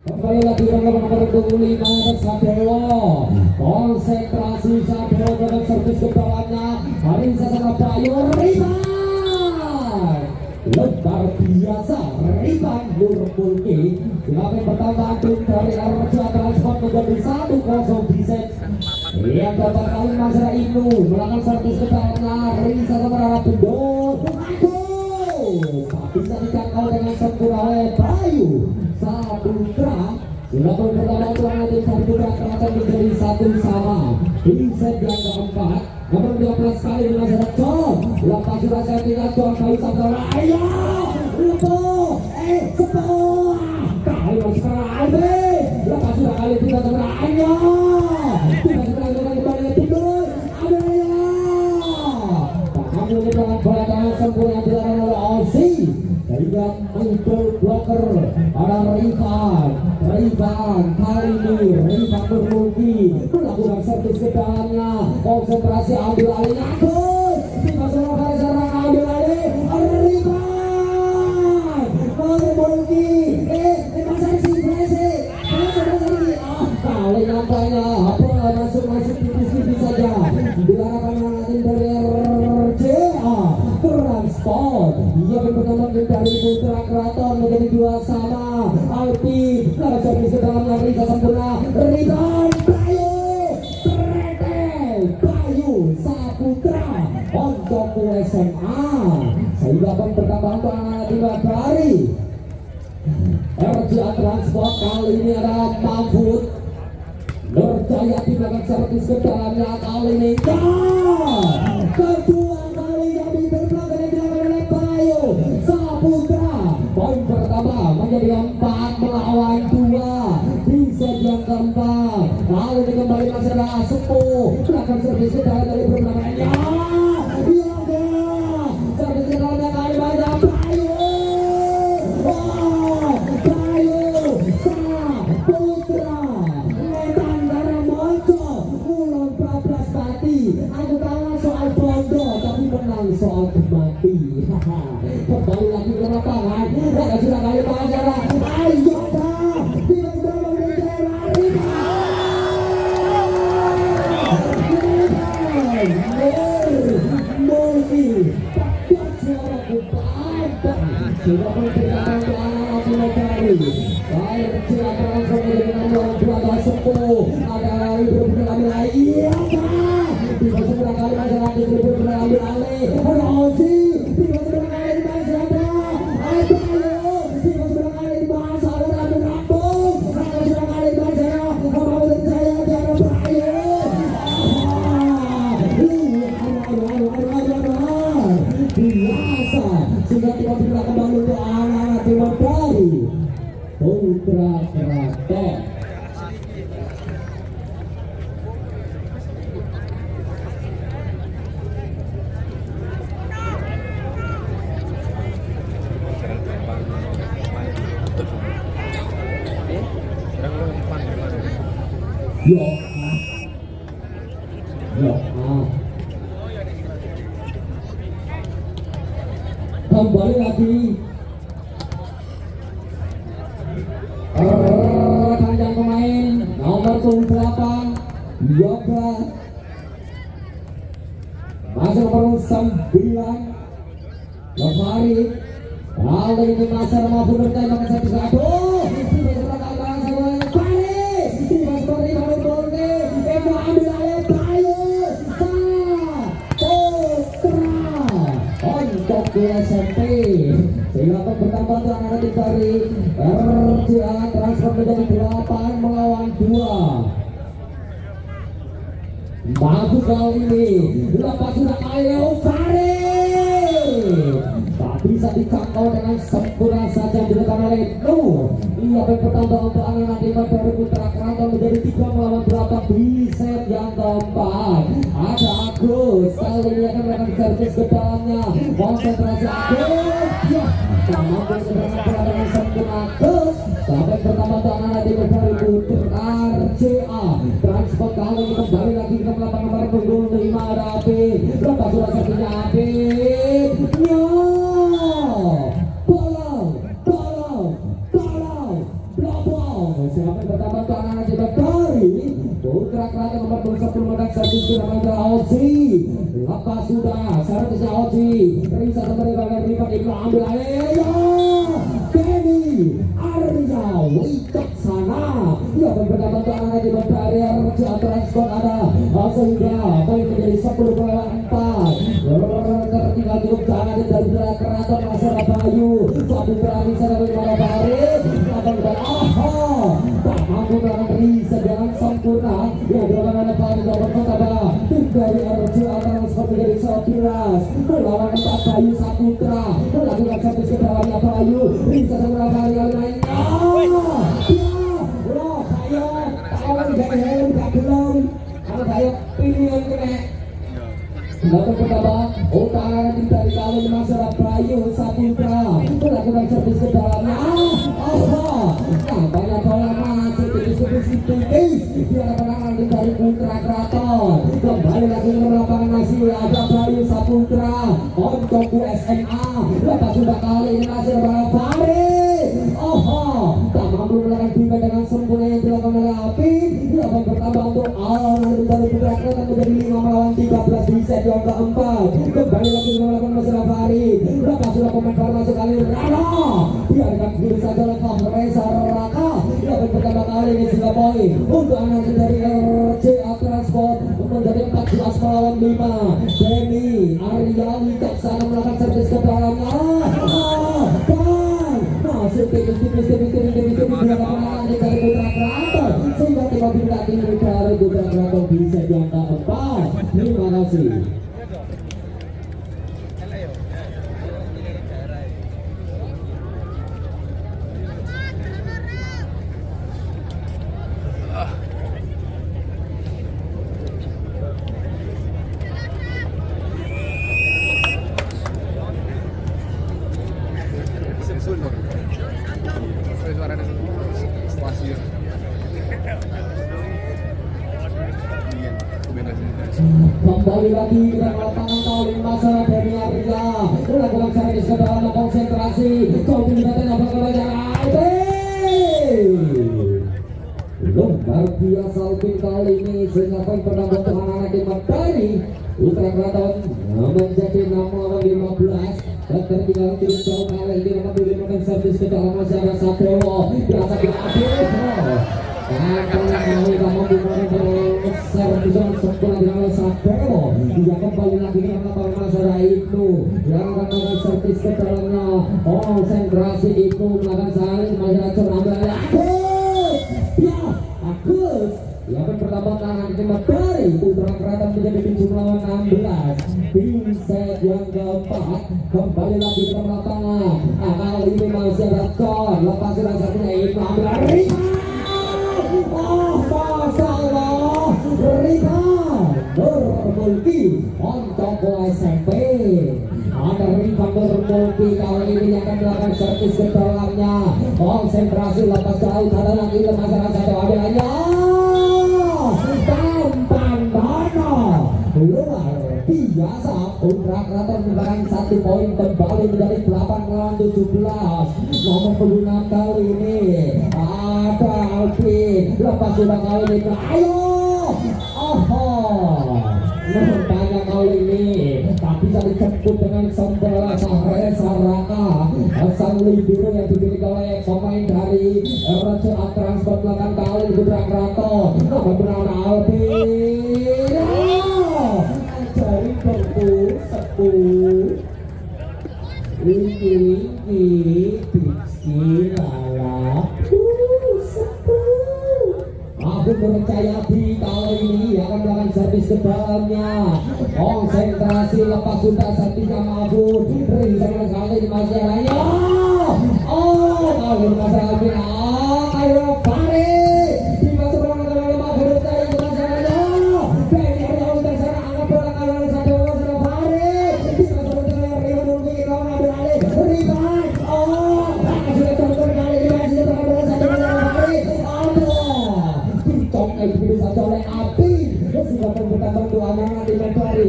Kembali lagi nomor 25 Sadewo, konsentrasi Sadewo dengan servis ke bawahnya Harisa Surabaya, rebound luar biasa, rebound Nurmulki silakan pertambahan tim dari Arja Transport menjadi 1-0 di set yang dapat kali masalah Ibnu melakukan servis ke bawahnya Harisa Surabaya Bendor bisa dijangkau dengan sempurna oleh Bayu Saputra. Silakan pertama tuan tim Saputra akan menjadi 1-1 di set yang keempat. Nomor 12 kali dengan jarak John. Lepas sudah saya tinggal John Bayu Saputra. Ayo, lepo, sepo. Kali masih sekarang lepas sudah kali tiga Saputra. Ayo, tidak sekali dengan kembali tidur. Ada ya. Kamu dengan bola tangan sempurna dilakukan oleh Osi. Sehingga muncul blocker ada Rifan kali ini Rifan Nurmulki melakukan servis ke dalamnya, konsentrasi ambil alih nyambut tiba semua kali serang ambil alih Rifan Nurmulki pasang si Bresi kali nampaknya masuk tipis-tipis saja dilarangkan nanti dari RCA Transport. Ia berkembang dari Putra Keraton menjadi 2-2 Alpi lalu servis ke dalamnya Risa sempurna rebound Bayu Saputra untuk SMA sehingga pertambahan anak tiba dari RCA Transport. Kali ini ada Mahfud Nurjaya di belakang servis ke dalamnya kali ini kedua kalinya dibelakang oleh Bayu Saputra. Poin pertama menjadi 4 melawan 2 di set yang keempat. Kali ini kembali masih ada Sepuh belakang servis ke dalam dari pertamanya servis ke dalamnya kali banyak Bayu Saputra Medan darah Monco Mulon 12 Pati. Aku kalah soal bondo tapi menang soal kemati. Kembali lagi ke lapangan dan sudah kali pacara ayo dah tidak berapa bicara Nurmulki tak suara kupada sudah berjalan ke arah Abdullah baik silakan langsung dengan orang tua atau Sepuh ada berbeda ambil alih iya kah bisa seberang kali masyarakat berbeda ambil alih Rosi bisa seberang kali dibahas ada Bayu bisa seberang kali dibahas ada Rabu Rampung bisa seberang kali dibahas ada Bapak Jaya Jaya Bayu biasa sehingga tidak bisa kembali ke anak-anak timur dari Putra Keraton. Kembali lagi rekan pemain nomor 28 Yoga masuk nomor 9 Lofari lalu ini Nasar Mahfud bertembak ke satu aduh tidak seperti balik tidak seperti Nurmulki Eva ambil alih Bayu Saputra untuk SMP sehingga bertambah anak dari RCA Transport menjadi 8 melawan 2. Bagus kali ini lepas sudah ayo Farid tak bisa dijangkau dengan sempurna saja dilakukan oleh Nur. Ia berpertanda untuk anak tim dari Putra Keraton menjadi 3 melawan 8 di set yang keempat. Ada Agus, kali ini akan melakukan servis ke dalamnya. Konsentrasi Agus, ya, mampu segera dengan sempurna Agus. Sampai pertama untuk anak tim dari Putra RCA. Transport kali ini kembali lagi ke lapangan nomor punggung 5 ada Api. Lepas sudah satunya Api. Ya, bolong. Sampai pertama untuk anak tim dari Putra Keraton nomor 10 medan servis ke dalamnya Ozi. Lepas sudah servisnya Ozi. Risa kembali bagian lipat Ibnu ambil ayo. Kenny Arya Wicaksana. Ya pertama untuk anak tim dari RCA Transport ada sehingga poin menjadi 10 melawan 4. Tertinggal cukup jangan dari Putra Keraton Masara Bayu. Satu berani sana dari Manokwari. Akan tak mampu melakukan Risa dengan sempurna. Yang dilakukan oleh Pak Nomor Kota tim dari RCA Transport menjadi 11 melawan 4 Bayu Saputra. Melakukan servis ke dalamnya Bayu. Risa segera kali lainnya. Pilihan kena lakukan pertama utara dari kali Masara Bayu Saputra melakukan servis ke dalamnya. Banyak bola masuk tipis dia akan dari Putra Keraton. Kembali lagi ke lapangan masih ada Bayu Saputra untuk SMA. Lepas sudah kali ini masih Manokwari. Tak mampu melakukan tiga dengan sempurna yang dilakukan oleh Api. Dilakukan pertama untuk dari Putra Keraton menjadi 5 melawan 13 di set yang keempat. Kembali lagi melakukan masalah Fahri. Lepas sudah komentar masuk kali Rana. Biarkan diri saja lepas Reza Raka. Dilakukan pertama kali ini 3 poin untuk anak dari RCA Transport menjadi 14 melawan 5. Denny Arya Wicaksana melakukan servis ke dalamnya. Masuk tipis dilakukan dari Putra Keraton sehingga tiba-tiba tinggi dari Putra Keraton bisa yang keempat. Terima kasih. Kembali lagi ke lapangan kali Masara Denny Arya melakukan servis ke dalam konsentrasi. Kau tidak apa luar biasa Upin kali ini sehingga poin pertama untuk anak-anak tim dari Putra Keraton menjadi 6 lawan 15. Tertinggal tim jauh kali ini melakukan servis ke dalam masyarakat Sadewo. Biasa diadil. Kali kamu dimulai servis sempurna dengan Sadewo. Dia kembali lagi ke lapangan masyarakat itu yang akan melakukan servis ke dalamnya. Konsentrasi itu melakukan saling masyarakat ambil Agus. Yang pertama tangan tim dari Putra Keraton menjadi 7 lawan 16. Tim set yang keempat kembali lagi ke lapangan. Kali ini masih ada Con. Lepas sudah satunya itu ambil Rika. Masalah Rika Nurmulki untuk SMP. Ada Rika Nurmulki kali ini akan melakukan servis ke dalamnya. Konsentrasi lepas jauh ada lagi ke masyarakat adanya. Tampang dana luar biasa. Putra Keraton menang 1 poin kembali menjadi 8 melawan 17. Nomor pengguna kali ini ada Alvin. Lepas sudah kali ini ayo. Nampaknya kali ini tak bisa dijemput dengan sempurna Reza Raka. Sang biru yang dimiliki oleh pemain dari RCA Transport belakang kali Putra Keraton. Nomor benar Alvin. Jari berku sepuluh. Ini lala. 10. Mahfud Nurjayati kali ini akan melakukan servis ke dalamnya. Konsentrasi lepas sudah Satika Mahfud. Rizal kali ini masih hanya. Kali ini masih hanya. Ayo Fahri. Di masa belakang kali Mahfud Nurjayati masih hanya. Benny Aryawan tersana angkat bola kali satu sudah Fahri. Di masa belakang Riva Nurmi kawan ambil alih. Riva. Sudah terbentuk kali ini masih terbentuk bola satu Fahri. Dipilih saja oleh Api. Sudah bertambah dua amanah di Mentari.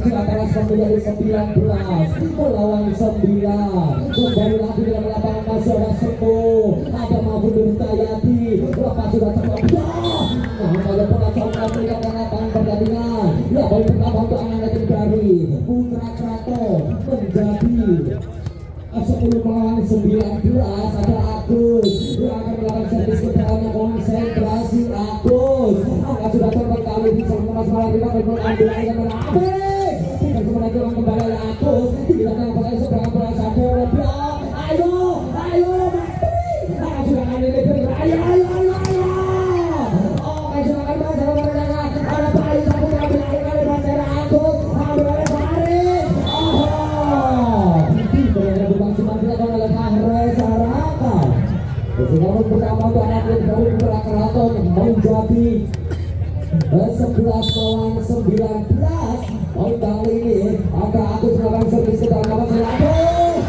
Atas menjadi 19 melawan 9. Kembali lagi dalam lapangan masih ada Sepuh. Ada Mahfud Nurjayati. Lepas sudah terbentuk. Nah, kalau pengacauan memberikan lapangan pertandingan. Ya, poin pertama untuk anak tim dari Putra Kraton menjadi 10 melawan 19. Ada Agus yang akan melakukan servis ke dalamnya. Konsentrasi Agus. Angkat sudah terbang kali ini sama masalah kita ambil air yang berapi. Tidak sebenarnya orang kembali oleh Agus. Tidak ada yang pakai seberang bola satu. Ayo mati. Angkat sudah kali ini ayo. Oke, silakan Mas. Ada Pak Isamu yang ambil air kali Mas. Ada Agus. Ambil oleh Fahri. Sekarang pertama untuk anak dari Putra Kraton menjadi 11 melawan 19. Poin kali ini ada Agus melakukan servis ke dalam lapangan Agus.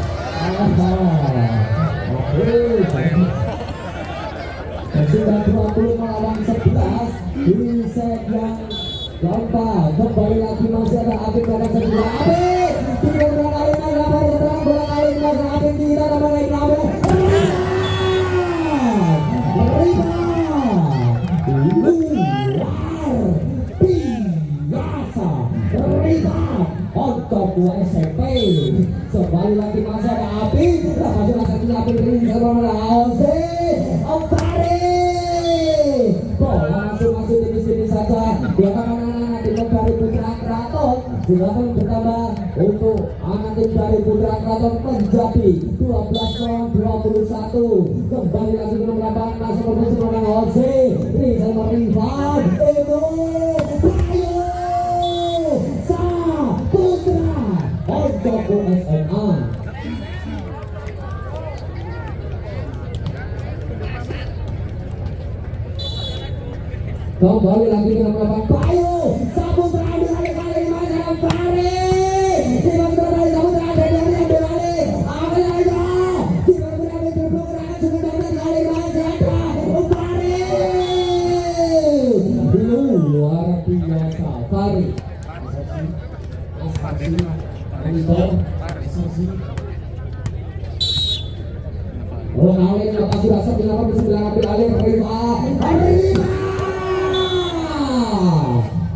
Sudah 20 melawan 11 di set yang keempat. Kembali lagi masih ada Apik melakukan servis. Apik tidak berkali bola kali ini masih Apik tidak ada lagi untuk dua SMP. Kembali lagi masih ada Api. Masih satu Api ini sama Ose. Fahri. Bola masuk tipis-tipis saja. Dia akan anak tim dari Putra Kraton. Sudah bertambah untuk anak tim dari Putra Kraton menjadi 12 melawan 21. Kembali lagi ke lapangan masih bersama Ose. Rizal Marifan. Itu. Untuk SMA. Kembali lagi ke lapangan Bayu. Saputra ambil alih kali ini masih ada Fahri. Tiba kembali Saputra ambil alih. Ambil aja. Tiba kembali terblok serangan sebenarnya kali masih ada Fahri. Luar biasa Fahri. Ronaldo lepas sudah sebilang ambil alih Riva.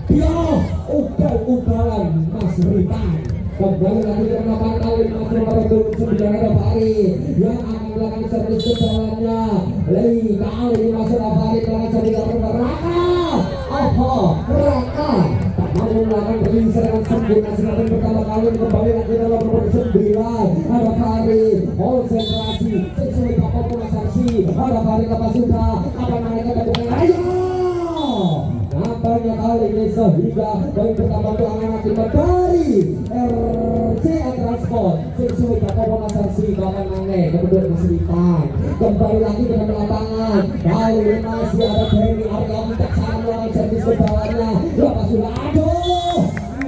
Dia ugal-ugalan Mas Riva. Kembali lagi ke lapangan kali Mas Riva betul 9 ada Fahri yang akan melakukan servis ke dalamnya. Kali ini Mas Fahri melakukan servis ke Raka. Raka mau melakukan serangan sempurna serangan pertama kali kembali lagi dalam nomor 9 ada Fahri. Konsentrasi sesuai apapun saksi ada Fahri lepas sudah apa mereka berbuat ayo nampaknya kali ini sehingga poin pertama untuk anak-anak tim dari RCA Transport sesuai apapun saksi kawan aneh kemudian kesulitan kembali lagi dengan lapangan kali ini masih ada Benny Aryawan Wijaksana melakukan servis ke bawahnya lepas sudah aduh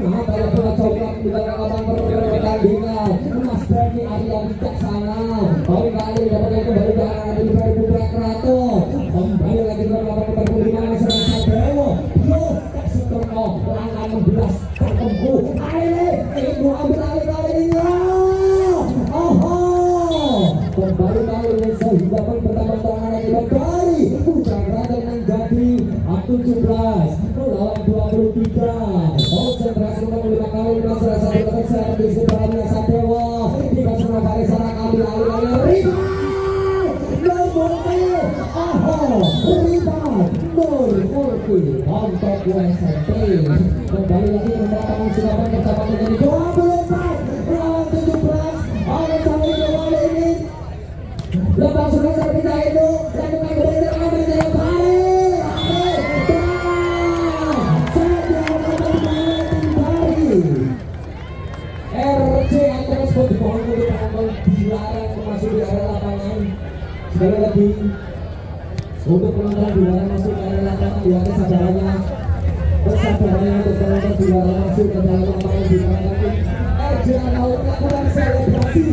kalau bola coklat di dalam lapangan pertandingan Mas Benny Aryawan Wijaksana kali dapat yang kembali ke arah dari Putra Kraton kembali lagi dalam lapangan pertandingan Mas Dewo yo Sutono pelanggan 16 tertempu ini ambil alih kali ini kembali kali ini sehingga pun pertama tangan yang dari Putra Kraton menjadi 17 melawan 23. Konsentrasi nomor 5 kali ini masih ada satu servis ke dalamnya Sadewo dikasih Fahri sana ambil alih Riva Murki untuk USMP kembali lagi ke lapangan Singapura bersama menjadi 24 melawan 17 oleh sama ini lepas sudah servis itu dan kembali ke dalam Fahri sekarang memasuki area lapangan. Sekali lagi untuk penonton di luar masuk ke area lapangan, ya kesabarannya untuk penonton di luar masuk ke dalam lapangan di mana Eja mau melakukan selebrasi